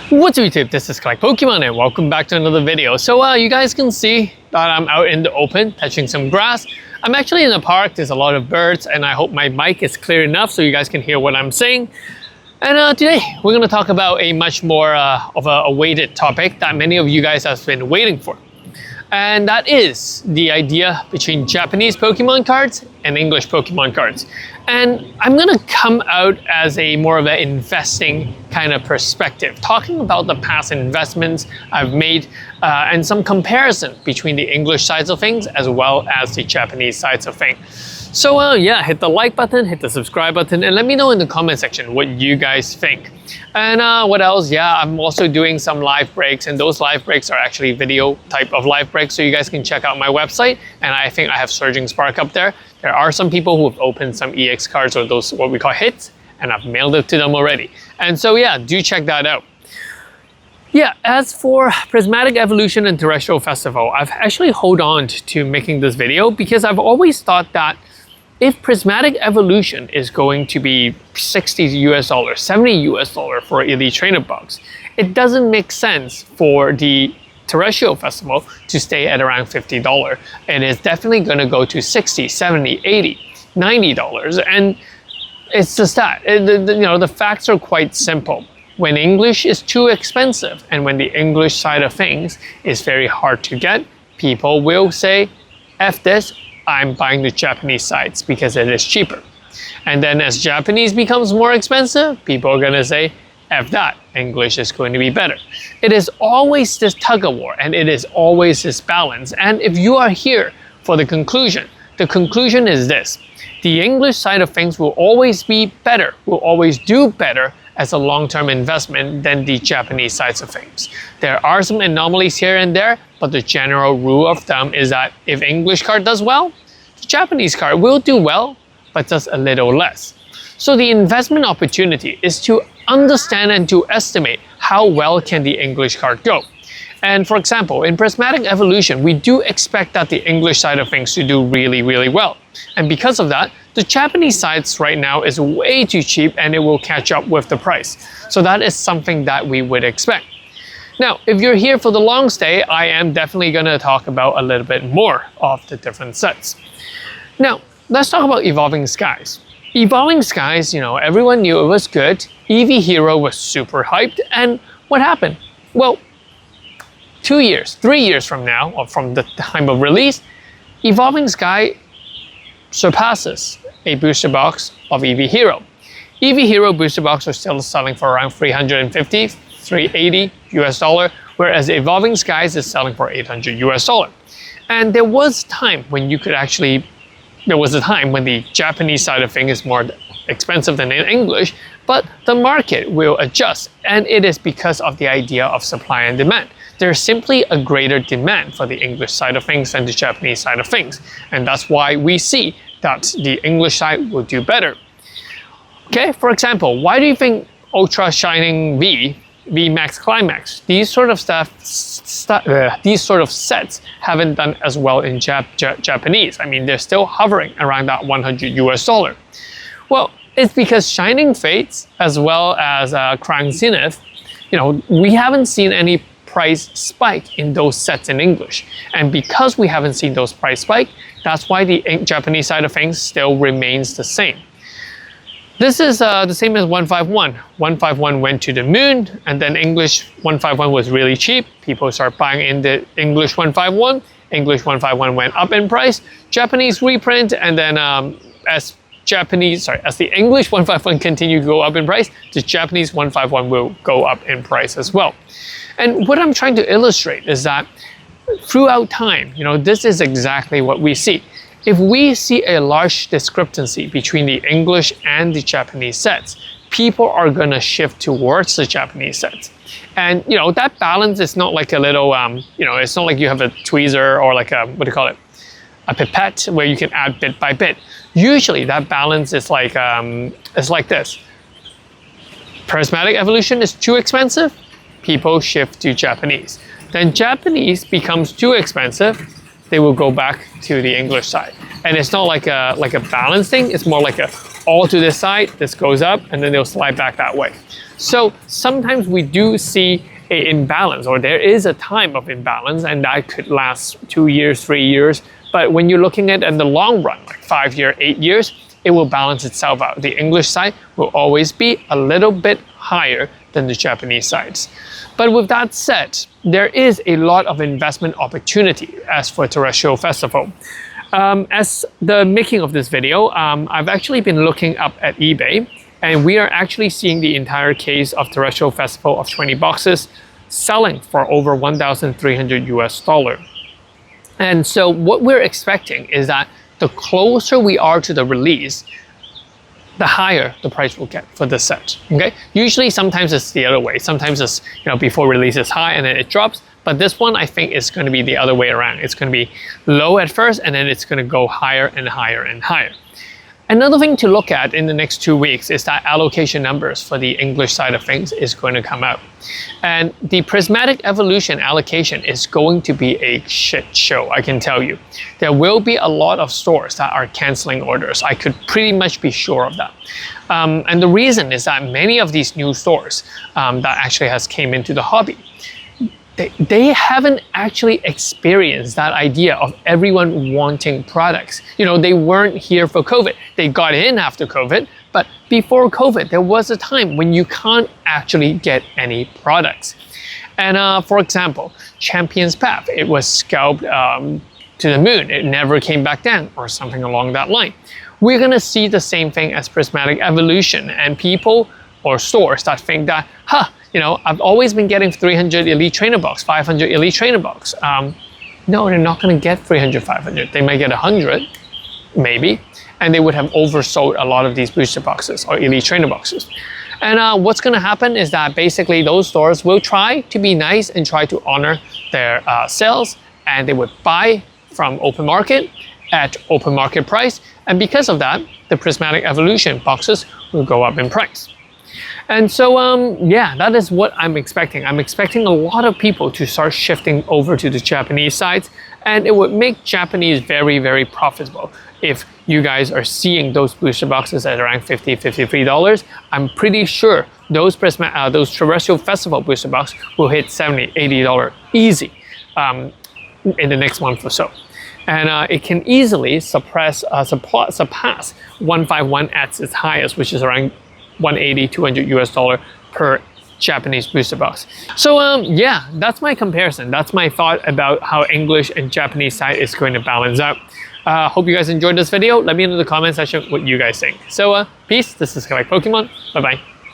What's up YouTube, this is Collect Pokemon and welcome back to another video. So you guys can see that I'm out in the open touching some grass. I'm actually in a park, there's a lot of birds and I hope my mic is clear enough so you guys can hear what I'm saying. And today we're going to talk about a much more of a awaited topic that many of you guys have been waiting for. And that is the idea between Japanese Pokemon cards and English Pokemon cards. And I'm gonna come out as a more of an investing kind of perspective, talking about the past investments I've made and some comparison between the English sides of things as well as the Japanese sides of things. So yeah, hit the like button, hit the subscribe button, and let me know in the comment section what you guys think. And what else? Yeah, I'm also doing some live breaks, and those live breaks are actually video type of live breaks, so you guys can check out my website, and I think I have Surging Spark up there. There are some people who have opened some EX cards or those what we call hits, and I've mailed it to them already. And so yeah, do check that out. Yeah, as for Prismatic Evolution and Terrestrial Festival, I've actually held on to making this video because I've always thought that if Prismatic Evolution is going to be $60 US, $70 US for Elite Trainer bucks, it doesn't make sense for the Terrestrial Festival to stay at around $50. It is definitely going to go to $60, $70, $80, $90, and it's just that. The facts are quite simple. When English is too expensive and when the English side of things is very hard to get, people will say, F this, I'm buying the Japanese sides because it is cheaper. And then as Japanese becomes more expensive, people are gonna say, F that, English is going to be better. It is always this tug of war and it is always this balance. And if you are here for the conclusion is this: the English side of things will always be better, will always do better as a long-term investment than the Japanese sides of things. There are some anomalies here and there, but the general rule of thumb is that if English card does well, the Japanese card will do well, but just a little less. So the investment opportunity is to understand and to estimate how well can the English card go. And for example, in Prismatic Evolution, we do expect that the English side of things to do really, really well. And because of that, the Japanese sides right now is way too cheap and it will catch up with the price. So that is something that we would expect. Now, if you're here for the long stay, I am definitely going to talk about a little bit more of the different sets. Now, let's talk about Evolving Skies. Evolving Skies, everyone knew it was good. Eevee Hero was super hyped. And what happened? Well, 3 years from now, or from the time of release, Evolving Sky surpasses a booster box of Eevee Hero. Eevee Hero booster box are still selling for around $350, $380 US, whereas Evolving Skies is selling for $800 US. And there was a time when the Japanese side of things is more expensive than in English, but the market will adjust, and it is because of the idea of supply and demand. There's simply a greater demand for the English side of things than the Japanese side of things, and that's why we see that the English side will do better. Okay, for example, why do you think Ultra Shining V, VMAX Climax, these sort of sets haven't done as well in Japanese? I mean, they're still hovering around that $100 US. Well, it's because Shining Fates as well as Crown Zenith, we haven't seen any price spike in those sets in English. And because we haven't seen those price spike, that's why the Japanese side of things still remains the same. This is the same as 151. 151 went to the moon, and then English 151 was really cheap. People start buying in the English 151. English 151 went up in price. Japanese reprint, and then as the English 151 continue to go up in price, the Japanese 151 will go up in price as well. And what I'm trying to illustrate is that throughout time, this is exactly what we see. If we see a large discrepancy between the English and the Japanese sets, people are going to shift towards the Japanese sets. And, that balance is not like a little, it's not like you have a tweezer or like a pipette where you can add bit by bit. Usually that balance is like this. Prismatic Evolution is too expensive, people shift to Japanese. Then Japanese becomes too expensive, they will go back to the English side. And it's not like a balance thing, it's more like a all to this side, this goes up, and then they'll slide back that way. So sometimes we do see an imbalance, or there is a time of imbalance, and that could last 2 years, 3 years. But when you're looking at it in the long run, like 5 years, 8 years, it will balance itself out. The English side will always be a little bit higher than the Japanese sides. But with that said, there is a lot of investment opportunity as for Terrestrial Festival. As the making of this video, I've actually been looking up at eBay, and we are actually seeing the entire case of Terrestrial Festival of 20 boxes selling for over $1,300 US. And so what we're expecting is that the closer we are to the release, the higher the price will get for this set. Okay, usually sometimes it's the other way. Sometimes it's, before release is high and then it drops. But this one, I think, is going to be the other way around. It's going to be low at first, and then it's going to go higher and higher and higher. Another thing to look at in the next 2 weeks is that allocation numbers for the English side of things is going to come out. And the Prismatic Evolution allocation is going to be a shit show, I can tell you. There will be a lot of stores that are canceling orders. I could pretty much be sure of that. And the reason is that many of these new stores that actually has came into the hobby, they haven't actually experienced that idea of everyone wanting products. They weren't here for COVID. They got in after COVID, but before COVID, there was a time when you can't actually get any products. And for example, Champion's Path, it was scalped to the moon. It never came back down, or something along that line. We're gonna see the same thing as Prismatic Evolution, and people or stores that think that, I've always been getting 300 Elite Trainer box, 500 Elite Trainer box. No, they're not going to get 300, 500. They might get 100, maybe, and they would have oversold a lot of these booster boxes or Elite Trainer boxes. And what's going to happen is that basically those stores will try to be nice and try to honor their sales, and they would buy from open market at open market price. And because of that, the Prismatic Evolution boxes will go up in price. And so, yeah, that is what I'm expecting. I'm expecting a lot of people to start shifting over to the Japanese sides, and it would make Japanese very, very profitable. If you guys are seeing those booster boxes at around $50, $53, I'm pretty sure those Terrestrial Festival booster box will hit $70, $80 easy in the next month or so. And it can easily surpass 151 at its highest, which is around $180, $200 US per Japanese booster box. So yeah, that's my comparison. That's my thought about how English and Japanese side is going to balance out. Hope you guys enjoyed this video. Let me know in the comment section what you guys think. So peace. This is Collect Pokemon. Bye bye.